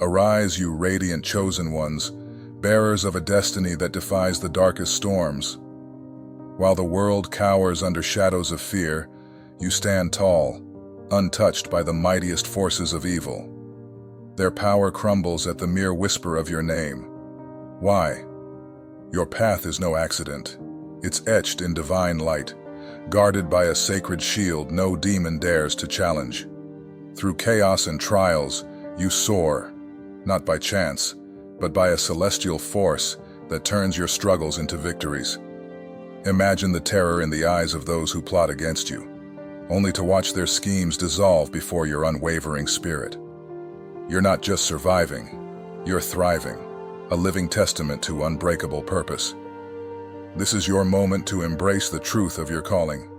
Arise, you radiant chosen ones, bearers of a destiny that defies the darkest storms. While the world cowers under shadows of fear, you stand tall, untouched by the mightiest forces of evil. Their power crumbles at the mere whisper of your name. Why? Your path is no accident. It's etched in divine light, guarded by a sacred shield no demon dares to challenge. Through chaos and trials, you soar, not by chance, but by a celestial force that turns your struggles into victories. Imagine the terror in the eyes of those who plot against you, only to watch their schemes dissolve before your unwavering spirit. You're not just surviving, you're thriving, a living testament to unbreakable purpose. This is your moment to embrace the truth of your calling.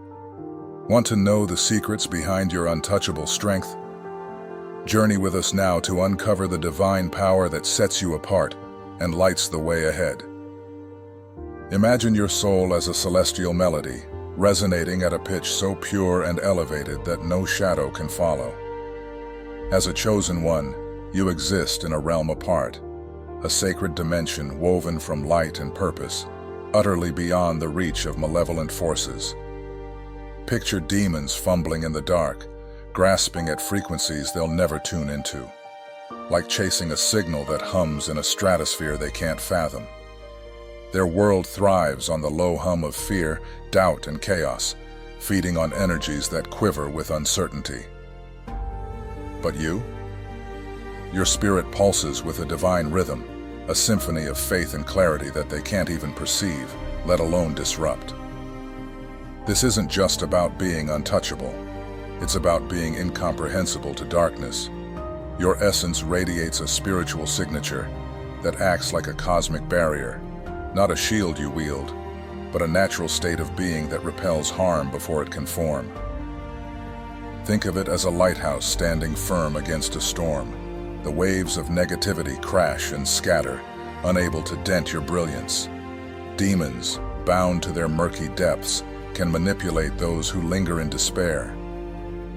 Want to know the secrets behind your untouchable strength? Journey with us now to uncover the divine power that sets you apart and lights the way ahead. Imagine your soul as a celestial melody, resonating at a pitch so pure and elevated that no shadow can follow. As a chosen one, you exist in a realm apart, a sacred dimension woven from light and purpose, utterly beyond the reach of malevolent forces. Picture demons fumbling in the dark, grasping at frequencies they'll never tune into, like chasing a signal that hums in a stratosphere they can't fathom. Their world thrives on the low hum of fear, doubt, and chaos, feeding on energies that quiver with uncertainty. But you? Your spirit pulses with a divine rhythm, a symphony of faith and clarity that they can't even perceive, let alone disrupt. This isn't just about being untouchable. It's about being incomprehensible to darkness. Your essence radiates a spiritual signature that acts like a cosmic barrier, not a shield you wield, but a natural state of being that repels harm before it can form. Think of it as a lighthouse standing firm against a storm. The waves of negativity crash and scatter, unable to dent your brilliance. Demons, bound to their murky depths, can manipulate those who linger in despair.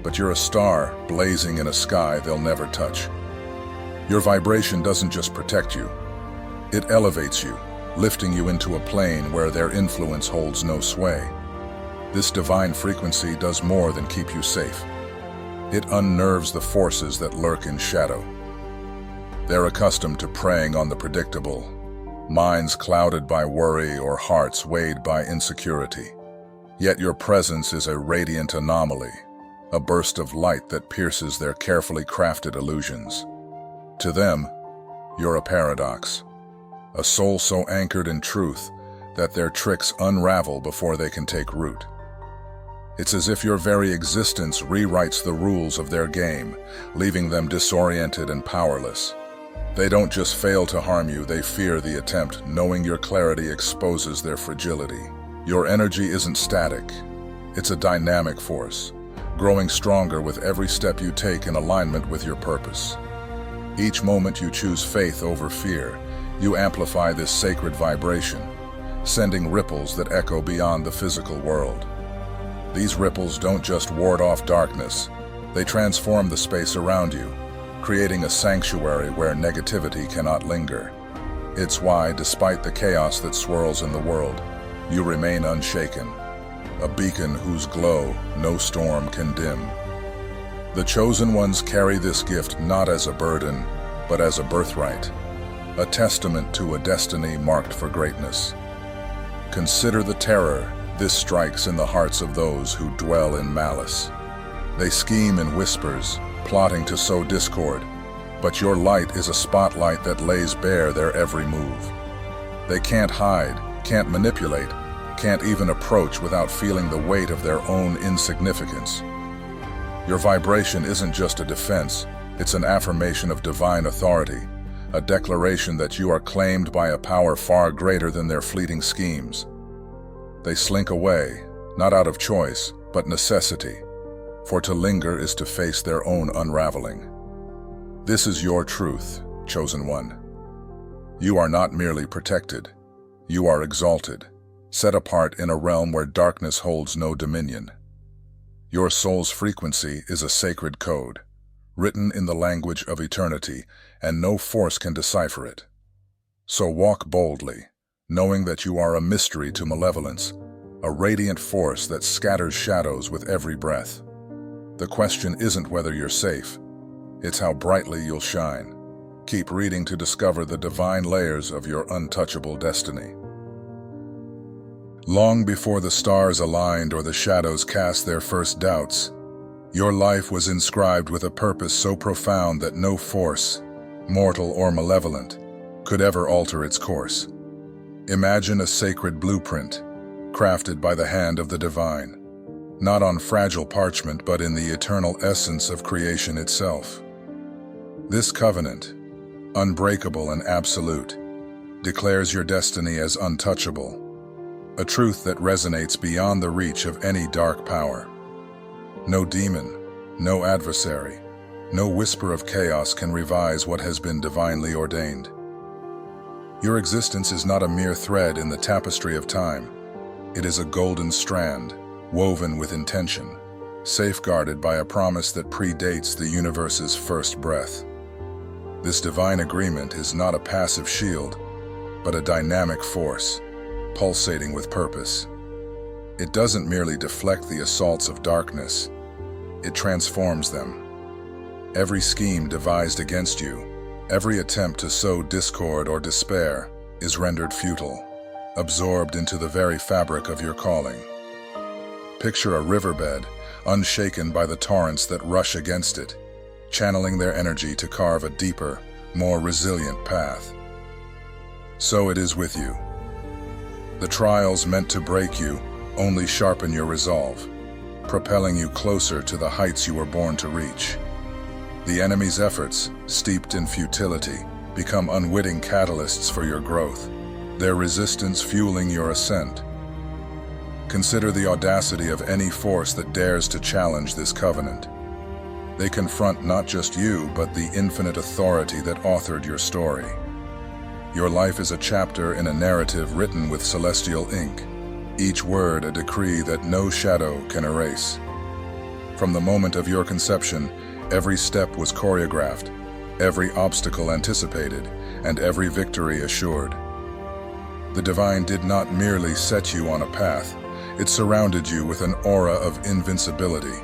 But you're a star blazing in a sky they'll never touch. Your vibration doesn't just protect you, it elevates you, lifting you into a plane where their influence holds no sway. This divine frequency does more than keep you safe. It unnerves the forces that lurk in shadow. They're accustomed to preying on the predictable, minds clouded by worry or hearts weighed by insecurity. Yet your presence is a radiant anomaly, a burst of light that pierces their carefully crafted illusions. To them, you're a paradox, a soul so anchored in truth that their tricks unravel before they can take root. It's as if your very existence rewrites the rules of their game, leaving them disoriented and powerless. They don't just fail to harm you, they fear the attempt, knowing your clarity exposes their fragility. Your energy isn't static, it's a dynamic force, growing stronger with every step you take in alignment with your purpose. Each moment you choose faith over fear, you amplify this sacred vibration, sending ripples that echo beyond the physical world. These ripples don't just ward off darkness, they transform the space around you, creating a sanctuary where negativity cannot linger. It's why, despite the chaos that swirls in the world, you remain unshaken, a beacon whose glow no storm can dim. The chosen ones carry this gift not as a burden, but as a birthright, a testament to a destiny marked for greatness. Consider the terror this strikes in the hearts of those who dwell in malice. They scheme in whispers, plotting to sow discord, but your light is a spotlight that lays bare their every move. They can't hide, can't manipulate, can't even approach without feeling the weight of their own insignificance. Your vibration isn't just a defense, it's an affirmation of divine authority, a declaration that you are claimed by a power far greater than their fleeting schemes. They slink away, not out of choice, but necessity, for to linger is to face their own unraveling. This is your truth, chosen one. You are not merely protected, you are exalted, set apart in a realm where darkness holds no dominion. Your soul's frequency is a sacred code, written in the language of eternity, and no force can decipher it. So walk boldly, knowing that you are a mystery to malevolence, a radiant force that scatters shadows with every breath. The question isn't whether you're safe, it's how brightly you'll shine. Keep reading to discover the divine layers of your untouchable destiny. Long before the stars aligned or the shadows cast their first doubts, your life was inscribed with a purpose so profound that no force, mortal or malevolent, could ever alter its course. Imagine a sacred blueprint, crafted by the hand of the divine, not on fragile parchment but in the eternal essence of creation itself. This covenant, unbreakable and absolute, declares your destiny as untouchable, a truth that resonates beyond the reach of any dark power. No demon, no adversary, no whisper of chaos can revise what has been divinely ordained. Your existence is not a mere thread in the tapestry of time. It is a golden strand, woven with intention, safeguarded by a promise that predates the universe's first breath. This divine agreement is not a passive shield, but a dynamic force, pulsating with purpose. It doesn't merely deflect the assaults of darkness, it transforms them. Every scheme devised against you, every attempt to sow discord or despair, is rendered futile, absorbed into the very fabric of your calling. Picture a riverbed, unshaken by the torrents that rush against it, channeling their energy to carve a deeper, more resilient path. So it is with you. The trials meant to break you only sharpen your resolve, propelling you closer to the heights you were born to reach. The enemy's efforts, steeped in futility, become unwitting catalysts for your growth, their resistance fueling your ascent. Consider the audacity of any force that dares to challenge this covenant. They confront not just you, but the infinite authority that authored your story. Your life is a chapter in a narrative written with celestial ink, each word a decree that no shadow can erase. From the moment of your conception, every step was choreographed, every obstacle anticipated, and every victory assured. The divine did not merely set you on a path, it surrounded you with an aura of invincibility,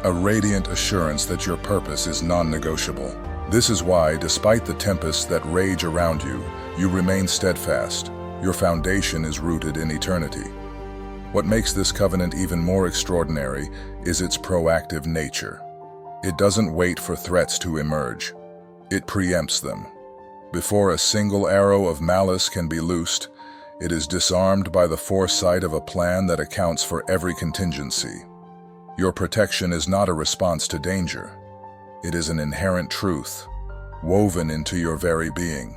a radiant assurance that your purpose is non-negotiable. This is why, despite the tempests that rage around you, you remain steadfast. Your foundation is rooted in eternity. What makes this covenant even more extraordinary is its proactive nature. It doesn't wait for threats to emerge. It preempts them. Before a single arrow of malice can be loosed, it is disarmed by the foresight of a plan that accounts for every contingency. Your protection is not a response to danger. It is an inherent truth, woven into your very being.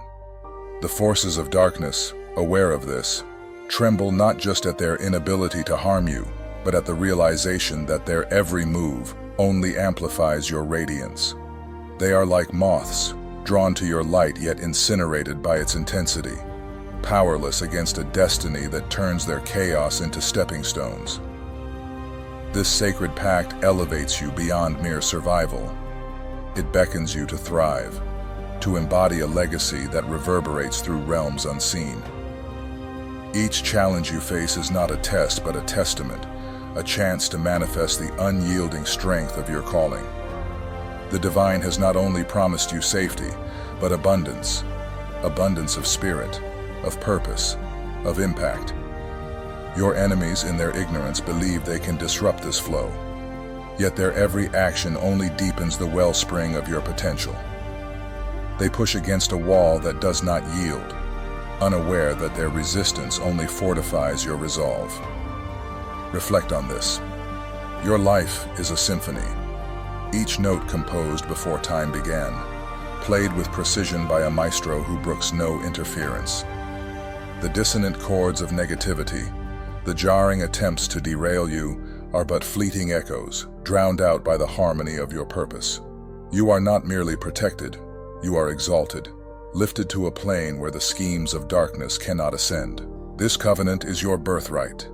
The forces of darkness, aware of this, tremble not just at their inability to harm you, but at the realization that their every move only amplifies your radiance. They are like moths, drawn to your light yet incinerated by its intensity, powerless against a destiny that turns their chaos into stepping stones. This sacred pact elevates you beyond mere survival. It beckons you to thrive, to embody a legacy that reverberates through realms unseen. Each challenge you face is not a test but a testament, a chance to manifest the unyielding strength of your calling. The divine has not only promised you safety, but abundance of spirit, of purpose, of impact. Your enemies in their ignorance believe they can disrupt this flow, yet their every action only deepens the wellspring of your potential. They push against a wall that does not yield, unaware that their resistance only fortifies your resolve. Reflect on this. Your life is a symphony, each note composed before time began, played with precision by a maestro who brooks no interference. The dissonant chords of negativity, the jarring attempts to derail you, are but fleeting echoes, drowned out by the harmony of your purpose. You are not merely protected, you are exalted, lifted to a plane where the schemes of darkness cannot ascend. This covenant is your birthright,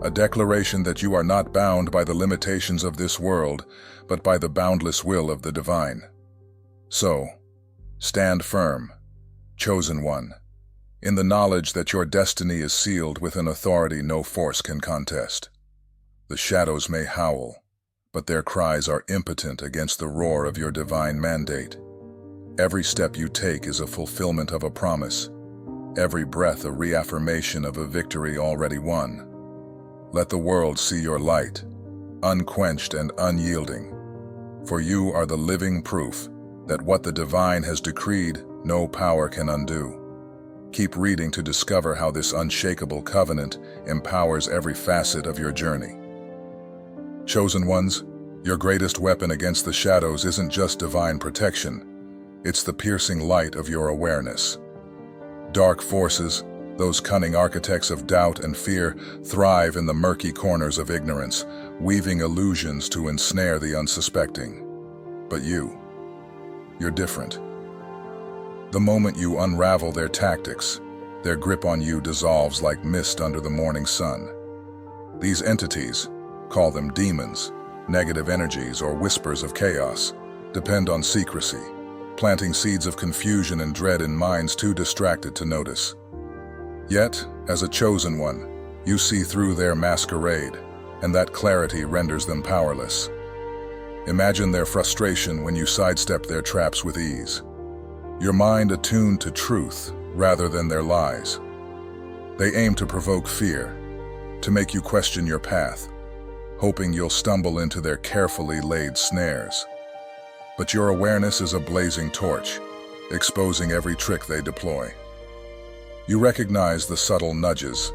a declaration that you are not bound by the limitations of this world, but by the boundless will of the divine. So, stand firm, chosen one, in the knowledge that your destiny is sealed with an authority no force can contest. The shadows may howl, but their cries are impotent against the roar of your divine mandate. Every step you take is a fulfillment of a promise, every breath a reaffirmation of a victory already won. Let the world see your light, unquenched and unyielding, for you are the living proof that what the divine has decreed, no power can undo. Keep reading to discover how this unshakable covenant empowers every facet of your journey. Chosen ones, your greatest weapon against the shadows isn't just divine protection, it's the piercing light of your awareness. Dark forces, those cunning architects of doubt and fear, thrive in the murky corners of ignorance, weaving illusions to ensnare the unsuspecting. But you're different. The moment you unravel their tactics, their grip on you dissolves like mist under the morning sun. These entities, call them demons, negative energies, or whispers of chaos, depend on secrecy, planting seeds of confusion and dread in minds too distracted to notice. Yet, as a chosen one, you see through their masquerade, and that clarity renders them powerless. Imagine their frustration when you sidestep their traps with ease. Your mind attuned to truth rather than their lies. They aim to provoke fear, to make you question your path, hoping you'll stumble into their carefully laid snares. But your awareness is a blazing torch, exposing every trick they deploy. You recognize the subtle nudges,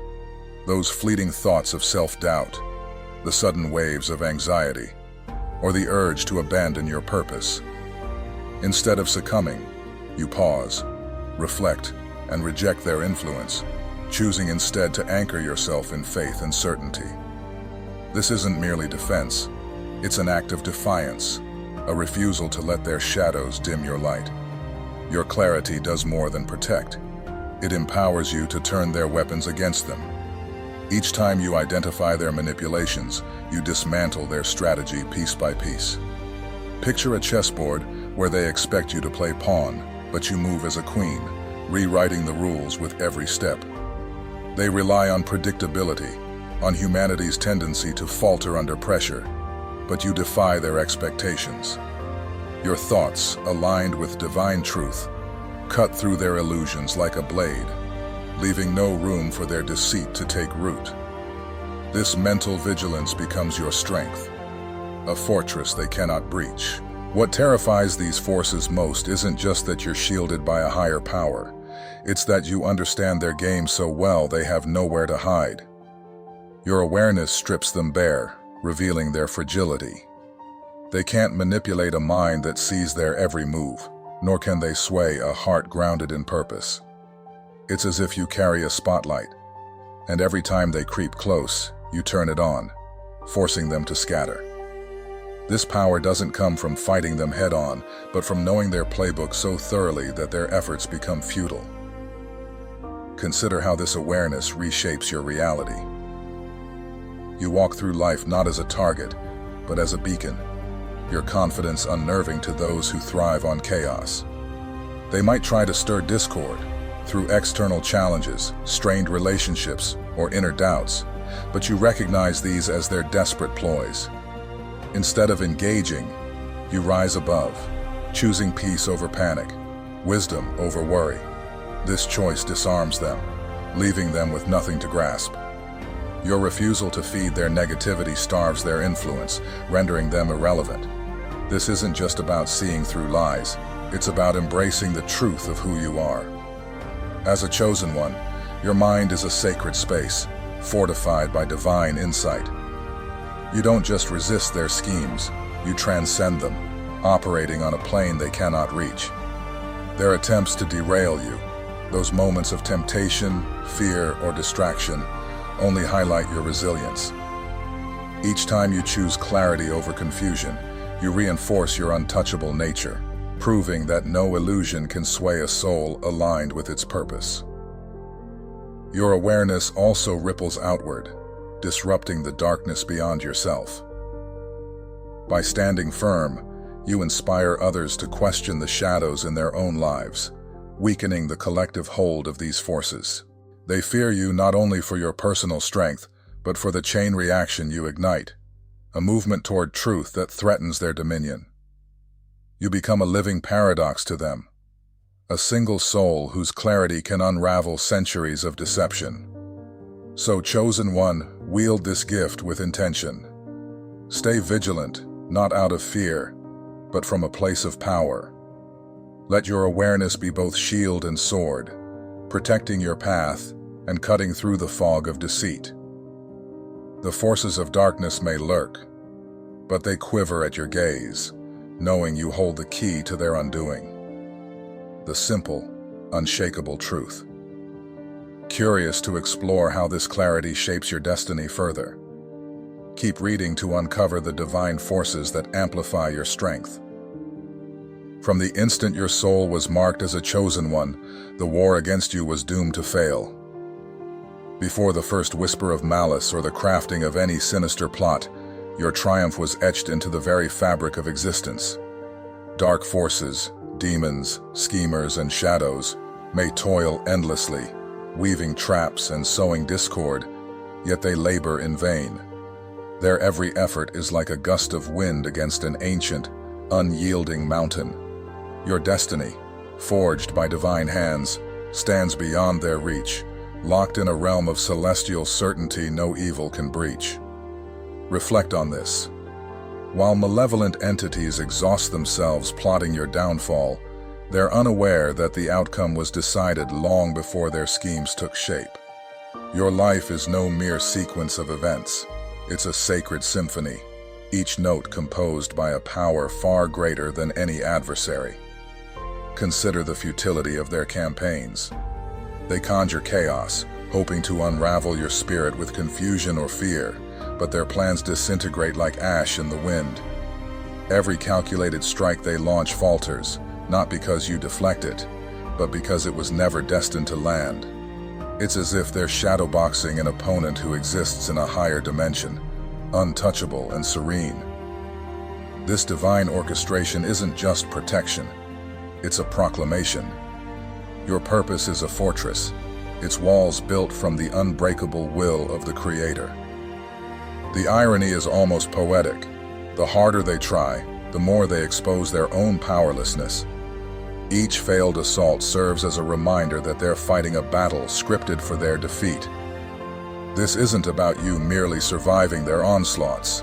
those fleeting thoughts of self-doubt, the sudden waves of anxiety, or the urge to abandon your purpose. Instead of succumbing, you pause, reflect, and reject their influence, choosing instead to anchor yourself in faith and certainty. This isn't merely defense, it's an act of defiance, a refusal to let their shadows dim your light. Your clarity does more than protect. It empowers you to turn their weapons against them. Each time you identify their manipulations, you dismantle their strategy piece by piece. Picture a chessboard where they expect you to play pawn, but you move as a queen, rewriting the rules with every step. They rely on predictability, on humanity's tendency to falter under pressure, but you defy their expectations. Your thoughts, aligned with divine truth, cut through their illusions like a blade, leaving no room for their deceit to take root. This mental vigilance becomes your strength, a fortress they cannot breach. What terrifies these forces most isn't just that you're shielded by a higher power, it's that you understand their game so well they have nowhere to hide. Your awareness strips them bare, revealing their fragility. They can't manipulate a mind that sees their every move, nor can they sway a heart grounded in purpose. It's as if you carry a spotlight, and every time they creep close, you turn it on, forcing them to scatter. This power doesn't come from fighting them head-on, but from knowing their playbook so thoroughly that their efforts become futile. Consider how this awareness reshapes your reality. You walk through life not as a target, but as a beacon, your confidence unnerving to those who thrive on chaos. They might try to stir discord through external challenges, strained relationships, or inner doubts, but you recognize these as their desperate ploys. Instead of engaging, you rise above, choosing peace over panic, wisdom over worry. This choice disarms them, leaving them with nothing to grasp. Your refusal to feed their negativity starves their influence, rendering them irrelevant. This isn't just about seeing through lies, it's about embracing the truth of who you are. As a chosen one, your mind is a sacred space, fortified by divine insight. You don't just resist their schemes, you transcend them, operating on a plane they cannot reach. Their attempts to derail you, those moments of temptation, fear, or distraction, only highlight your resilience. Each time you choose clarity over confusion, you reinforce your untouchable nature, proving that no illusion can sway a soul aligned with its purpose. Your awareness also ripples outward, disrupting the darkness beyond yourself. By standing firm, you inspire others to question the shadows in their own lives, weakening the collective hold of these forces. They fear you not only for your personal strength, but for the chain reaction you ignite, a movement toward truth that threatens their dominion. You become a living paradox to them, a single soul whose clarity can unravel centuries of deception. So, Chosen One, wield this gift with intention. Stay vigilant, not out of fear, but from a place of power. Let your awareness be both shield and sword, protecting your path and cutting through the fog of deceit. The forces of darkness may lurk, but they quiver at your gaze, knowing you hold the key to their undoing. The simple, unshakable truth. Curious to explore how this clarity shapes your destiny further? Keep reading to uncover the divine forces that amplify your strength. From the instant your soul was marked as a chosen one, the war against you was doomed to fail. Before the first whisper of malice or the crafting of any sinister plot, your triumph was etched into the very fabric of existence. Dark forces, demons, schemers, and shadows may toil endlessly, weaving traps and sowing discord, yet they labor in vain. Their every effort is like a gust of wind against an ancient, unyielding mountain. Your destiny, forged by divine hands, stands beyond their reach, locked in a realm of celestial certainty no evil can breach. Reflect on this. While malevolent entities exhaust themselves plotting your downfall, they're unaware that the outcome was decided long before their schemes took shape. Your life is no mere sequence of events. It's a sacred symphony, each note composed by a power far greater than any adversary. Consider the futility of their campaigns. They conjure chaos, hoping to unravel your spirit with confusion or fear, but their plans disintegrate like ash in the wind. Every calculated strike they launch falters, not because you deflect it, but because it was never destined to land. It's as if they're shadowboxing an opponent who exists in a higher dimension, untouchable and serene. This divine orchestration isn't just protection, it's a proclamation. Your purpose is a fortress, its walls built from the unbreakable will of the Creator. The irony is almost poetic. The harder they try, the more they expose their own powerlessness. Each failed assault serves as a reminder that they're fighting a battle scripted for their defeat. This isn't about you merely surviving their onslaughts.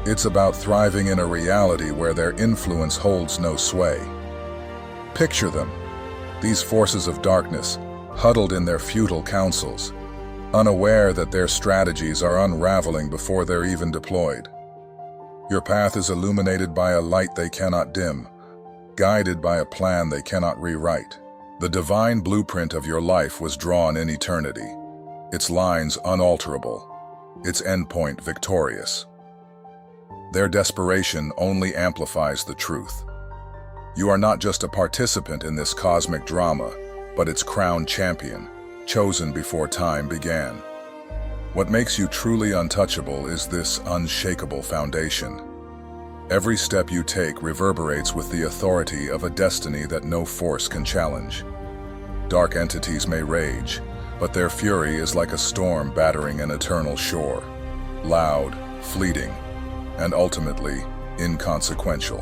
It's about thriving in a reality where their influence holds no sway. Picture them, these forces of darkness, huddled in their futile councils, unaware that their strategies are unraveling before they're even deployed. Your path is illuminated by a light they cannot dim, guided by a plan they cannot rewrite. The divine blueprint of your life was drawn in eternity, its lines unalterable, its endpoint victorious. Their desperation only amplifies the truth. You are not just a participant in this cosmic drama, but its crowned champion, chosen before time began. What makes you truly untouchable is this unshakable foundation. Every step you take reverberates with the authority of a destiny that no force can challenge. Dark entities may rage, but their fury is like a storm battering an eternal shore, loud, fleeting, and ultimately inconsequential.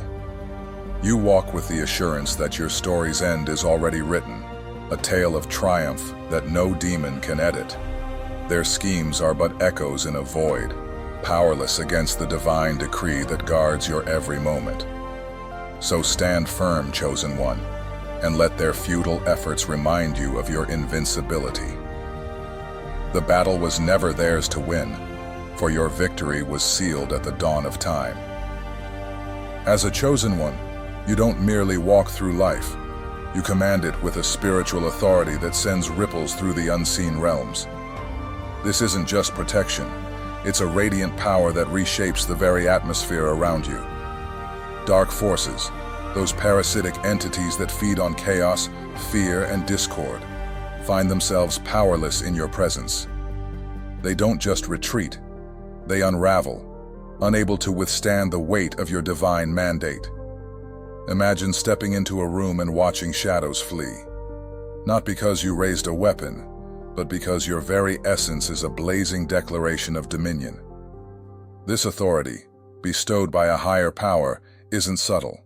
You walk with the assurance that your story's end is already written, a tale of triumph that no demon can edit. Their schemes are but echoes in a void, powerless against the divine decree that guards your every moment. So stand firm, Chosen One, and let their futile efforts remind you of your invincibility. The battle was never theirs to win, for your victory was sealed at the dawn of time. As a Chosen One, you don't merely walk through life. You command it with a spiritual authority that sends ripples through the unseen realms. This isn't just protection. It's a radiant power that reshapes the very atmosphere around you. Dark forces, those parasitic entities that feed on chaos, fear, and discord, find themselves powerless in your presence. They don't just retreat, They unravel, unable to withstand the weight of your divine mandate. Imagine stepping into a room and watching shadows flee. Not because you raised a weapon, but because your very essence is a blazing declaration of dominion. This authority, bestowed by a higher power, isn't subtle.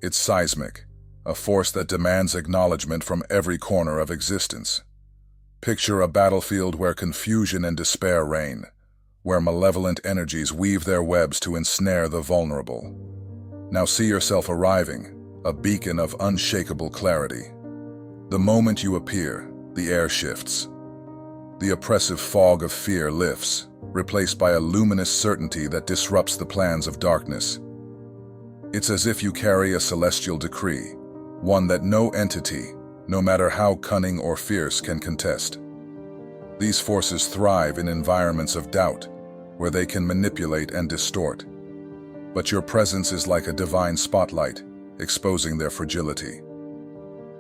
It's seismic, a force that demands acknowledgement from every corner of existence. Picture a battlefield where confusion and despair reign, where malevolent energies weave their webs to ensnare the vulnerable. Now see yourself arriving, a beacon of unshakable clarity. The moment you appear, the air shifts. The oppressive fog of fear lifts, replaced by a luminous certainty that disrupts the plans of darkness. It's as if you carry a celestial decree, one that no entity, no matter how cunning or fierce, can contest. These forces thrive in environments of doubt, where they can manipulate and distort. But your presence is like a divine spotlight, exposing their fragility.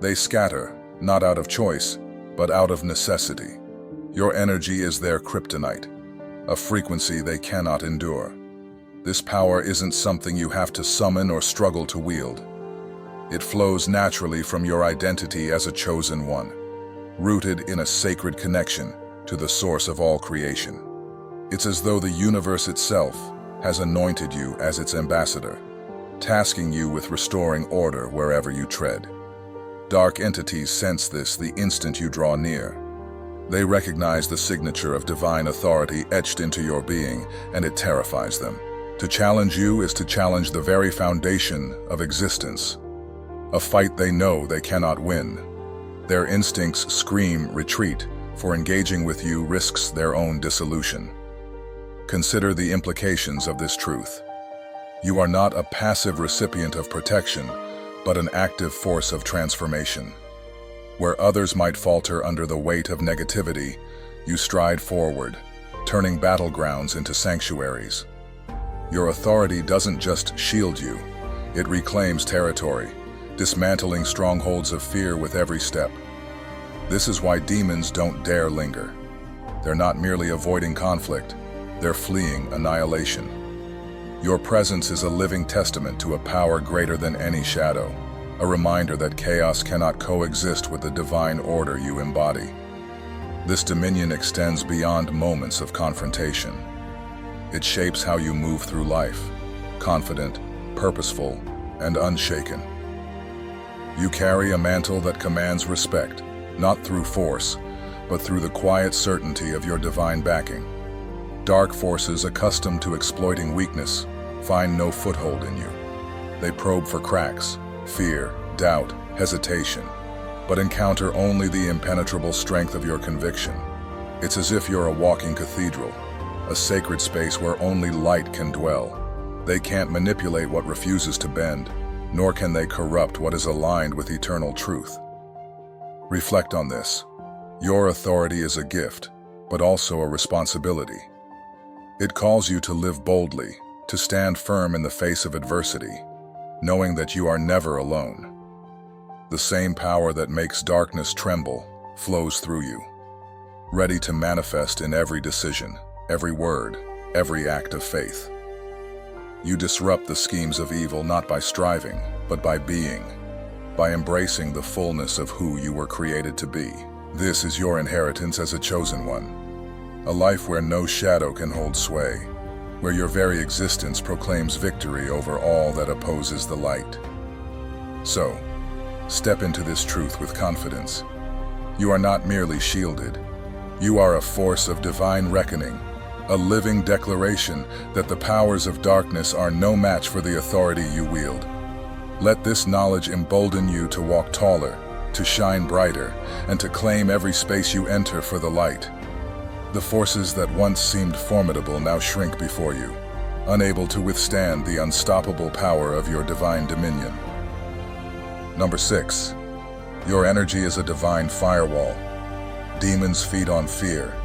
They scatter, not out of choice, but out of necessity. Your energy is their kryptonite, a frequency they cannot endure. This power isn't something you have to summon or struggle to wield. It flows naturally from your identity as a chosen one, rooted in a sacred connection to the source of all creation. It's as though the universe itself has anointed you as its ambassador, tasking you with restoring order wherever you tread. Dark entities sense this the instant you draw near. They recognize the signature of divine authority etched into your being, and it terrifies them. To challenge you is to challenge the very foundation of existence, a fight they know they cannot win. Their instincts scream retreat, for engaging with you risks their own dissolution. Consider the implications of this truth. You are not a passive recipient of protection, but an active force of transformation. Where others might falter under the weight of negativity, you stride forward, turning battlegrounds into sanctuaries. Your authority doesn't just shield you, it reclaims territory, dismantling strongholds of fear with every step. This is why demons don't dare linger. They're not merely avoiding conflict, they're fleeing annihilation. Your presence is a living testament to a power greater than any shadow, a reminder that chaos cannot coexist with the divine order you embody. This dominion extends beyond moments of confrontation. It shapes how you move through life, confident, purposeful, and unshaken. You carry a mantle that commands respect, not through force, but through the quiet certainty of your divine backing. Dark forces accustomed to exploiting weakness find no foothold in you. They probe for cracks, fear, doubt, hesitation, but encounter only the impenetrable strength of your conviction. It's as if you're a walking cathedral, a sacred space where only light can dwell. They can't manipulate what refuses to bend, nor can they corrupt what is aligned with eternal truth. Reflect on this. Your authority is a gift, but also a responsibility. It calls you to live boldly, to stand firm in the face of adversity, knowing that you are never alone. The same power that makes darkness tremble flows through you, ready to manifest in every decision, every word, every act of faith. You disrupt the schemes of evil not by striving, but by being, by embracing the fullness of who you were created to be. This is your inheritance as a chosen one, a life where no shadow can hold sway, where your very existence proclaims victory over all that opposes the light. So, step into this truth with confidence. You are not merely shielded. You are a force of divine reckoning, a living declaration that the powers of darkness are no match for the authority you wield. Let this knowledge embolden you to walk taller, to shine brighter, and to claim every space you enter for the light. The forces that once seemed formidable now shrink before you, unable to withstand the unstoppable power of your divine dominion. Number 6. Your energy is a divine firewall. Demons feed on fear.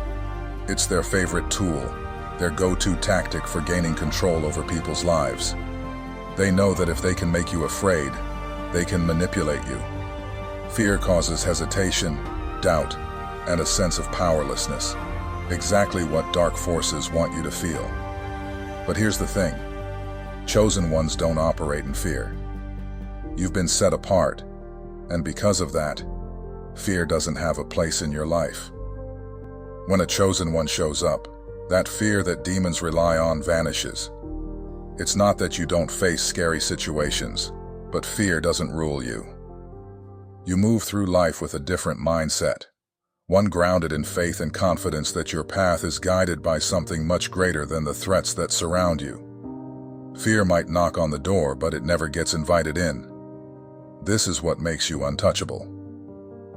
It's their favorite tool, their go-to tactic for gaining control over people's lives. They know that if they can make you afraid, they can manipulate you. Fear causes hesitation, doubt, and a sense of powerlessness. Exactly what dark forces want you to feel. But here's the thing. Chosen ones don't operate in fear. You've been set apart, and because of that, fear doesn't have a place in your life. When a chosen one shows up, that fear that demons rely on vanishes. It's not that you don't face scary situations, but fear doesn't rule you. You move through life with a different mindset, one grounded in faith and confidence that your path is guided by something much greater than the threats that surround you. Fear might knock on the door, but it never gets invited in. This is what makes you untouchable.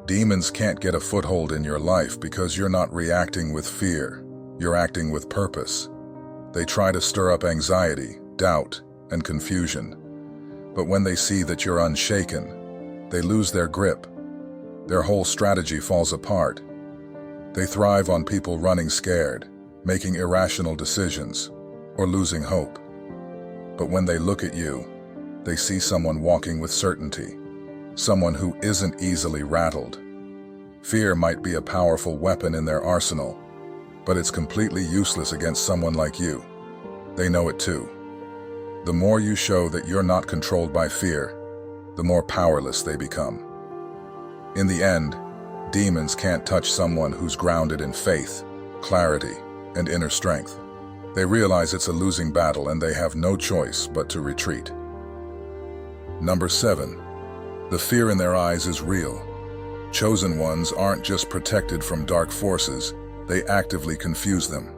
Demons can't get a foothold in your life because you're not reacting with fear, you're acting with purpose. They try to stir up anxiety, doubt, and confusion. But when they see that you're unshaken, they lose their grip. Their whole strategy falls apart. They thrive on people running scared, making irrational decisions, or losing hope. But when they look at you, they see someone walking with certainty, someone who isn't easily rattled. Fear might be a powerful weapon in their arsenal, but it's completely useless against someone like you. They know it too. The more you show that you're not controlled by fear, the more powerless they become. In the end, demons can't touch someone who's grounded in faith, clarity, and inner strength. They realize it's a losing battle and they have no choice but to retreat. Number 7. The fear in their eyes is real. Chosen ones aren't just protected from dark forces, they actively confuse them.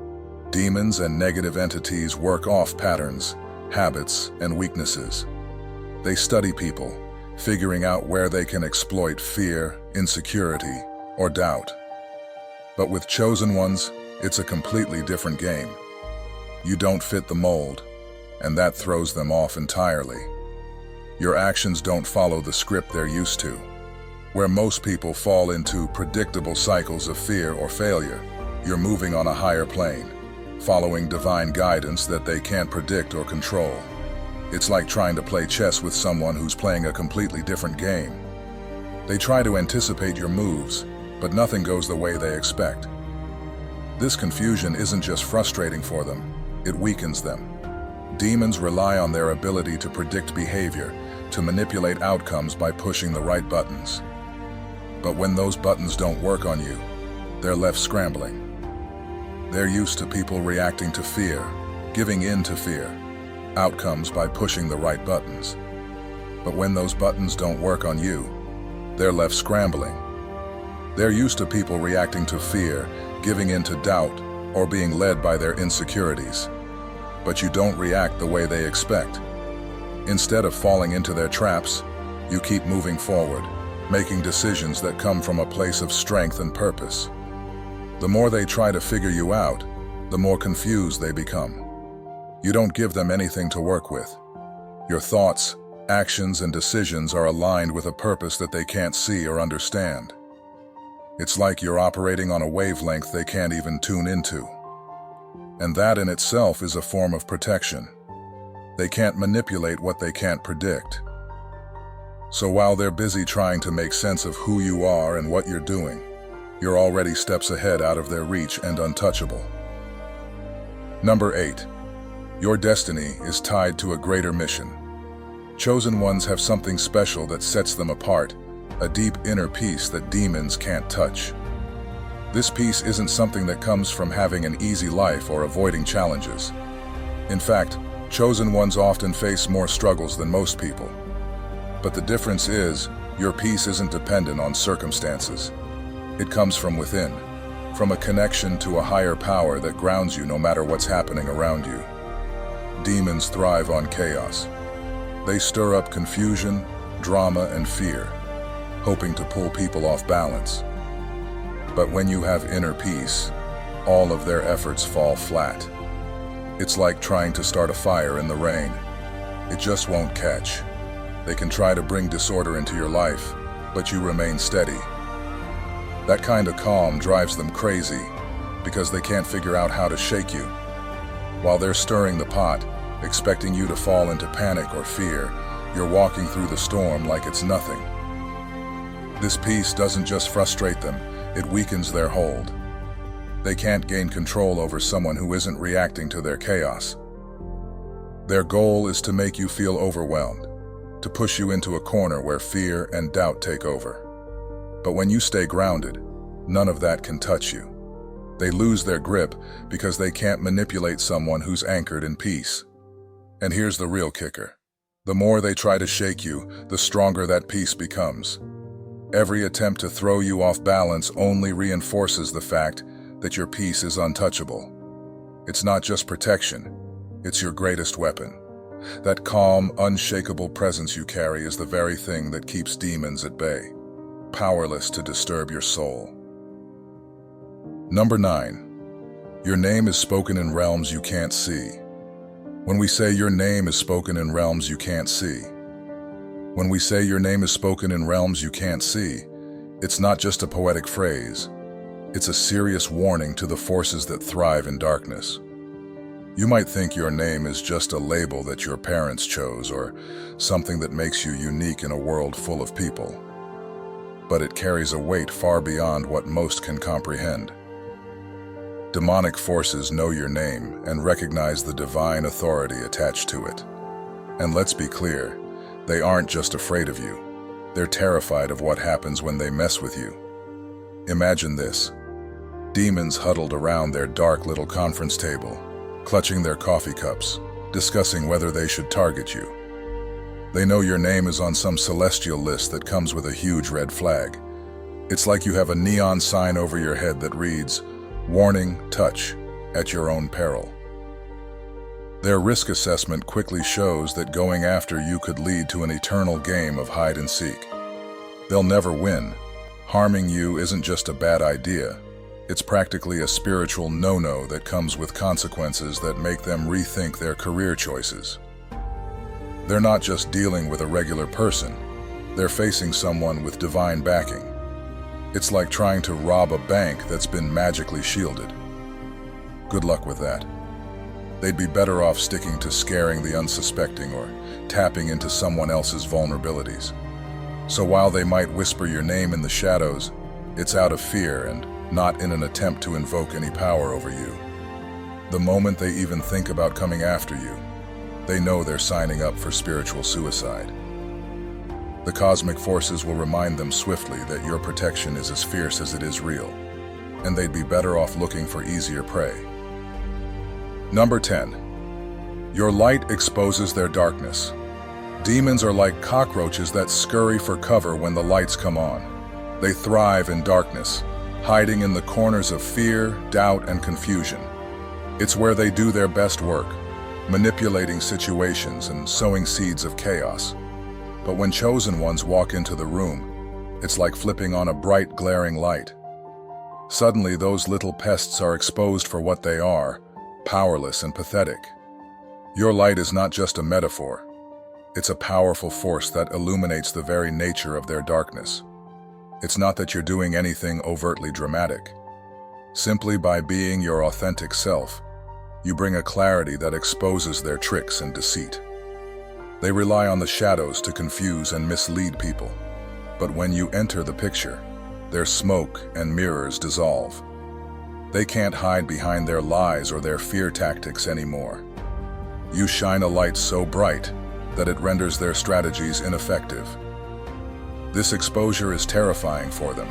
Demons and negative entities work off patterns, habits, and weaknesses. They study people, figuring out where they can exploit fear, insecurity, or doubt. But with chosen ones, it's a completely different game. You don't fit the mold, and that throws them off entirely. Your actions don't follow the script they're used to. Where most people fall into predictable cycles of fear or failure, you're moving on a higher plane, following divine guidance that they can't predict or control. It's like trying to play chess with someone who's playing a completely different game. They try to anticipate your moves, but nothing goes the way they expect. This confusion isn't just frustrating for them, it weakens them. Demons rely on their ability to predict behavior, to manipulate outcomes by pushing the right buttons. But when those buttons don't work on you, they're left scrambling. They're used to people reacting to fear, giving in to fear, outcomes by pushing the right buttons. But when those buttons don't work on you, they're left scrambling. They're used to people reacting to fear, giving in to doubt, or being led by their insecurities. But you don't react the way they expect. Instead of falling into their traps, you keep moving forward, making decisions that come from a place of strength and purpose. The more they try to figure you out, the more confused they become. You don't give them anything to work with. Your thoughts, actions, and decisions are aligned with a purpose that they can't see or understand. It's like you're operating on a wavelength they can't even tune into. And that in itself is a form of protection. They can't manipulate what they can't predict. So while they're busy trying to make sense of who you are and what you're doing, you're already steps ahead out of their reach and untouchable. Number 8. Your destiny is tied to a greater mission. Chosen ones have something special that sets them apart, a deep inner peace that demons can't touch. This peace isn't something that comes from having an easy life or avoiding challenges. In fact, chosen ones often face more struggles than most people. But the difference is, your peace isn't dependent on circumstances. It comes from within, from a connection to a higher power that grounds you no matter what's happening around you. Demons thrive on chaos. They stir up confusion, drama, and fear, hoping to pull people off balance. But when you have inner peace, all of their efforts fall flat. It's like trying to start a fire in the rain. It just won't catch. They can try to bring disorder into your life, but you remain steady. That kind of calm drives them crazy because they can't figure out how to shake you. While they're stirring the pot, expecting you to fall into panic or fear, you're walking through the storm like it's nothing. This peace doesn't just frustrate them, it weakens their hold. They can't gain control over someone who isn't reacting to their chaos. Their goal is to make you feel overwhelmed, to push you into a corner where fear and doubt take over. But when you stay grounded, none of that can touch you. They lose their grip because they can't manipulate someone who's anchored in peace. And here's the real kicker. The more they try to shake you, the stronger that peace becomes. Every attempt to throw you off balance only reinforces the fact that your peace is untouchable. It's not just protection, it's your greatest weapon. That calm, unshakable presence you carry is the very thing that keeps demons at bay, powerless to disturb your soul. Number 9. Your name is spoken in realms you can't see. When we say your name is spoken in realms you can't see, when we say your name is spoken in realms you can't see, it's not just a poetic phrase. It's a serious warning to the forces that thrive in darkness. You might think your name is just a label that your parents chose or something that makes you unique in a world full of people. But it carries a weight far beyond what most can comprehend. Demonic forces know your name and recognize the divine authority attached to it. And let's be clear, they aren't just afraid of you. They're terrified of what happens when they mess with you. Imagine this. Demons huddled around their dark little conference table, clutching their coffee cups, discussing whether they should target you. They know your name is on some celestial list that comes with a huge red flag. It's like you have a neon sign over your head that reads, "Warning, touch, at your own peril." Their risk assessment quickly shows that going after you could lead to an eternal game of hide and seek. They'll never win. Harming you isn't just a bad idea. It's practically a spiritual no-no that comes with consequences that make them rethink their career choices. They're not just dealing with a regular person. They're facing someone with divine backing. It's like trying to rob a bank that's been magically shielded. Good luck with that. They'd be better off sticking to scaring the unsuspecting or tapping into someone else's vulnerabilities. So while they might whisper your name in the shadows, it's out of fear and not in an attempt to invoke any power over you. The moment they even think about coming after you, they know they're signing up for spiritual suicide. The cosmic forces will remind them swiftly that your protection is as fierce as it is real, and they'd be better off looking for easier prey. Number 10. Your light exposes their darkness. Demons are like cockroaches that scurry for cover when the lights come on. They thrive in darkness, hiding in the corners of fear, doubt, and confusion. It's where they do their best work, manipulating situations and sowing seeds of chaos. But when chosen ones walk into the room, it's like flipping on a bright, glaring light. Suddenly, those little pests are exposed for what they are, powerless and pathetic. Your light is not just a metaphor. It's a powerful force that illuminates the very nature of their darkness. It's not that you're doing anything overtly dramatic. Simply by being your authentic self, you bring a clarity that exposes their tricks and deceit. They rely on the shadows to confuse and mislead people. But when you enter the picture, their smoke and mirrors dissolve. They can't hide behind their lies or their fear tactics anymore. You shine a light so bright that it renders their strategies ineffective. This exposure is terrifying for them.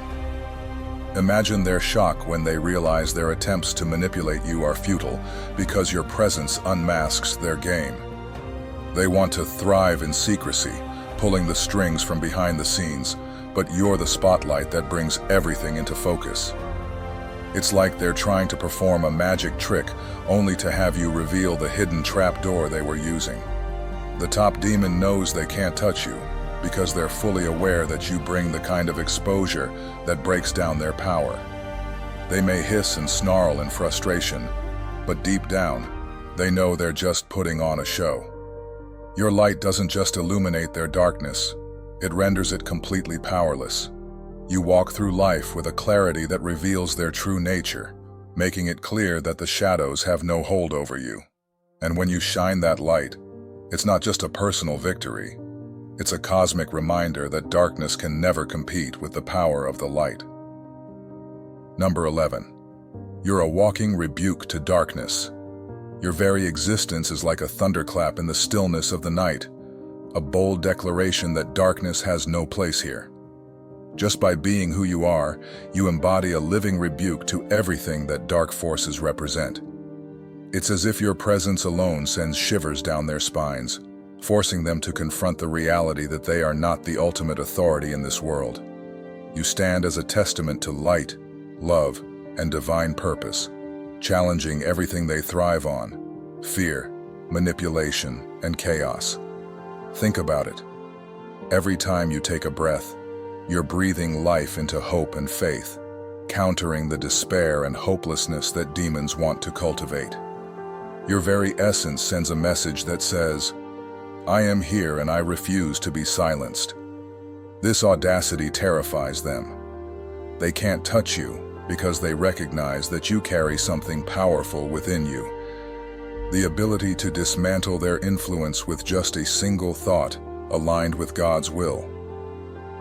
Imagine their shock when they realize their attempts to manipulate you are futile because your presence unmasks their game. They want to thrive in secrecy, pulling the strings from behind the scenes, but you're the spotlight that brings everything into focus. It's like they're trying to perform a magic trick only to have you reveal the hidden trapdoor they were using. The top demon knows they can't touch you because they're fully aware that you bring the kind of exposure that breaks down their power. They may hiss and snarl in frustration, but deep down, they know they're just putting on a show. Your light doesn't just illuminate their darkness, it renders it completely powerless. You walk through life with a clarity that reveals their true nature, making it clear that the shadows have no hold over you. And when you shine that light, it's not just a personal victory. It's a cosmic reminder that darkness can never compete with the power of the light. Number 11. You're a walking rebuke to darkness. Your very existence is like a thunderclap in the stillness of the night, a bold declaration that darkness has no place here. Just by being who you are, you embody a living rebuke to everything that dark forces represent. It's as if your presence alone sends shivers down their spines, forcing them to confront the reality that they are not the ultimate authority in this world. You stand as a testament to light, love, and divine purpose, challenging everything they thrive on: fear, manipulation, and chaos. Think about it. Every time you take a breath, you're breathing life into hope and faith, countering the despair and hopelessness that demons want to cultivate. Your very essence sends a message that says, "I am here and I refuse to be silenced." This audacity terrifies them. They can't touch you because they recognize that you carry something powerful within you. The ability to dismantle their influence with just a single thought aligned with God's will.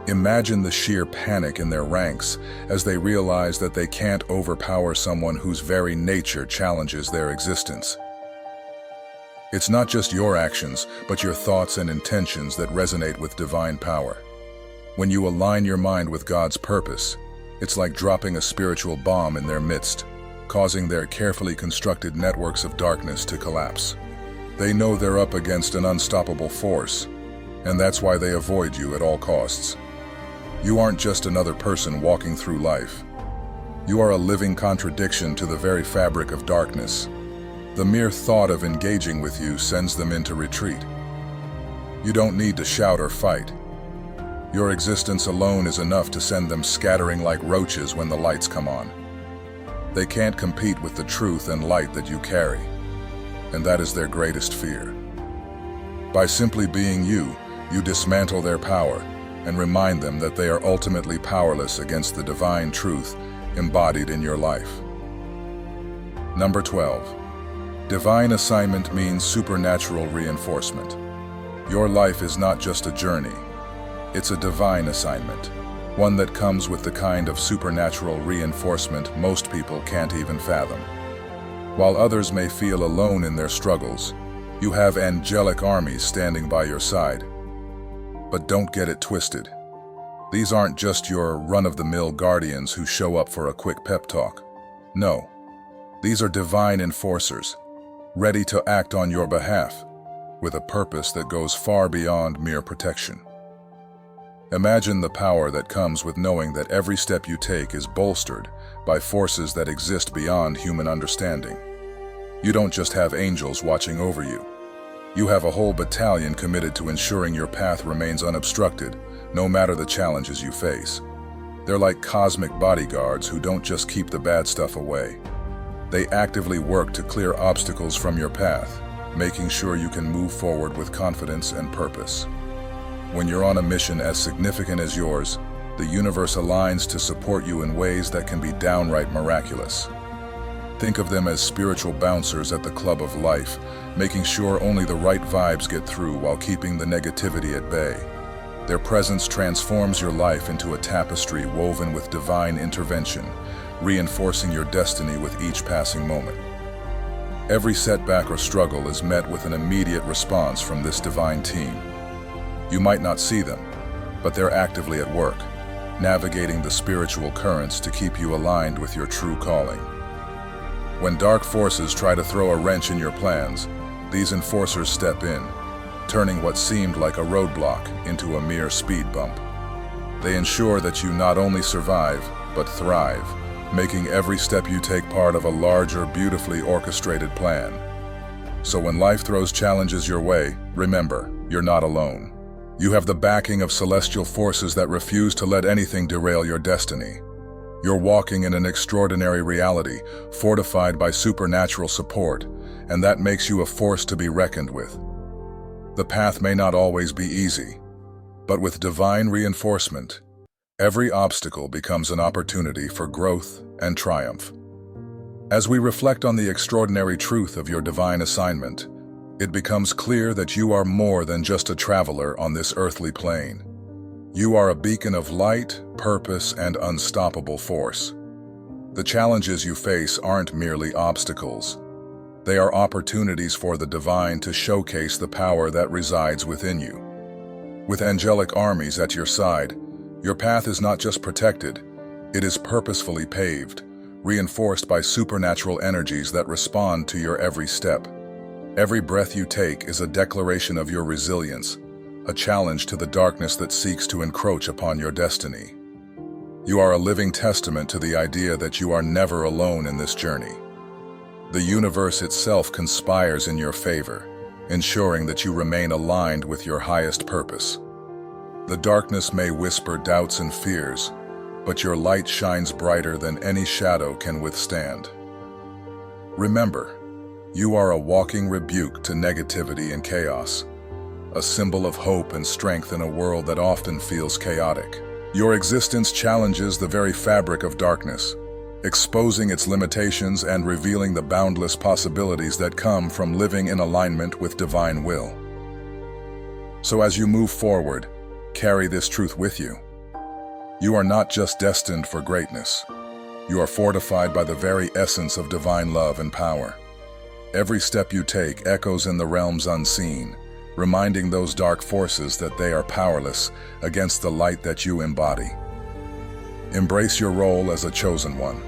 Imagine the sheer panic in their ranks as they realize that they can't overpower someone whose very nature challenges their existence. It's not just your actions, but your thoughts and intentions that resonate with divine power. When you align your mind with God's purpose, it's like dropping a spiritual bomb in their midst, causing their carefully constructed networks of darkness to collapse. They know they're up against an unstoppable force, and that's why they avoid you at all costs. You aren't just another person walking through life. You are a living contradiction to the very fabric of darkness. The mere thought of engaging with you sends them into retreat. You don't need to shout or fight. Your existence alone is enough to send them scattering like roaches when the lights come on. They can't compete with the truth and light that you carry, and that is their greatest fear. By simply being you, you dismantle their power and remind them that they are ultimately powerless against the divine truth embodied in your life. Number 12. Divine assignment means supernatural reinforcement. Your life is not just a journey. It's a divine assignment, one that comes with the kind of supernatural reinforcement most people can't even fathom. While others may feel alone in their struggles, you have angelic armies standing by your side. But don't get it twisted. These aren't just your run-of-the-mill guardians who show up for a quick pep talk. No, these are divine enforcers, ready to act on your behalf, with a purpose that goes far beyond mere protection. Imagine the power that comes with knowing that every step you take is bolstered by forces that exist beyond human understanding. You don't just have angels watching over you. You have a whole battalion committed to ensuring your path remains unobstructed, no matter the challenges you face. They're like cosmic bodyguards who don't just keep the bad stuff away. They actively work to clear obstacles from your path, making sure you can move forward with confidence and purpose. When you're on a mission as significant as yours, the universe aligns to support you in ways that can be downright miraculous. Think of them as spiritual bouncers at the club of life, making sure only the right vibes get through while keeping the negativity at bay. Their presence transforms your life into a tapestry woven with divine intervention, reinforcing your destiny with each passing moment. Every setback or struggle is met with an immediate response from this divine team. You might not see them, but they're actively at work, navigating the spiritual currents to keep you aligned with your true calling. When dark forces try to throw a wrench in your plans, these enforcers step in, turning what seemed like a roadblock into a mere speed bump. They ensure that you not only survive, but thrive, making every step you take part of a larger, beautifully orchestrated plan. So when life throws challenges your way, remember, you're not alone. You have the backing of celestial forces that refuse to let anything derail your destiny. You're walking in an extraordinary reality, fortified by supernatural support, and that makes you a force to be reckoned with. The path may not always be easy, but with divine reinforcement, every obstacle becomes an opportunity for growth and triumph. As we reflect on the extraordinary truth of your divine assignment, it becomes clear that you are more than just a traveler on this earthly plane. You are a beacon of light, purpose, and unstoppable force. The challenges you face aren't merely obstacles. They are opportunities for the divine to showcase the power that resides within you. With angelic armies at your side, your path is not just protected, it is purposefully paved, reinforced by supernatural energies that respond to your every step. Every breath you take is a declaration of your resilience, a challenge to the darkness that seeks to encroach upon your destiny. You are a living testament to the idea that you are never alone in this journey. The universe itself conspires in your favor, ensuring that you remain aligned with your highest purpose. The darkness may whisper doubts and fears, but your light shines brighter than any shadow can withstand. Remember, you are a walking rebuke to negativity and chaos, a symbol of hope and strength in a world that often feels chaotic. Your existence challenges the very fabric of darkness, exposing its limitations and revealing the boundless possibilities that come from living in alignment with divine will. So as you move forward, carry this truth with you. You are not just destined for greatness. You are fortified by the very essence of divine love and power. Every step you take echoes in the realms unseen, reminding those dark forces that they are powerless against the light that you embody. Embrace your role as a chosen one,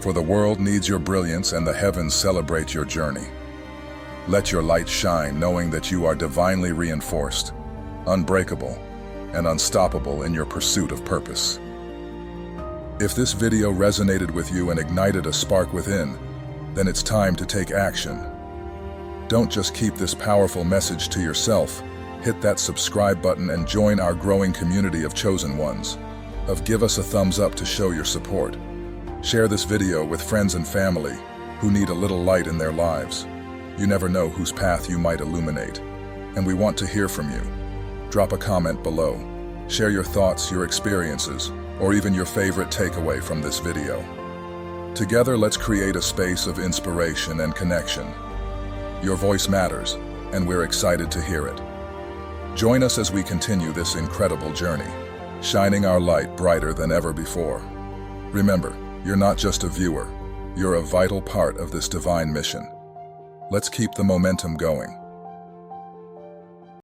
for the world needs your brilliance and the heavens celebrate your journey. Let your light shine, knowing that you are divinely reinforced, unbreakable, and unstoppable in your pursuit of purpose. If this video resonated with you and ignited a spark within, then it's time to take action. Don't just keep this powerful message to yourself. Hit that subscribe button and join our growing community of chosen ones. Give us a thumbs up to show your support. Share this video with friends and family who need a little light in their lives. You never know whose path you might illuminate, and we want to hear from you. Drop a comment below. Share your thoughts, your experiences, or even your favorite takeaway from this video. Together, let's create a space of inspiration and connection. Your voice matters, and we're excited to hear it. Join us as we continue this incredible journey, shining our light brighter than ever before. Remember, you're not just a viewer, you're a vital part of this divine mission. Let's keep the momentum going.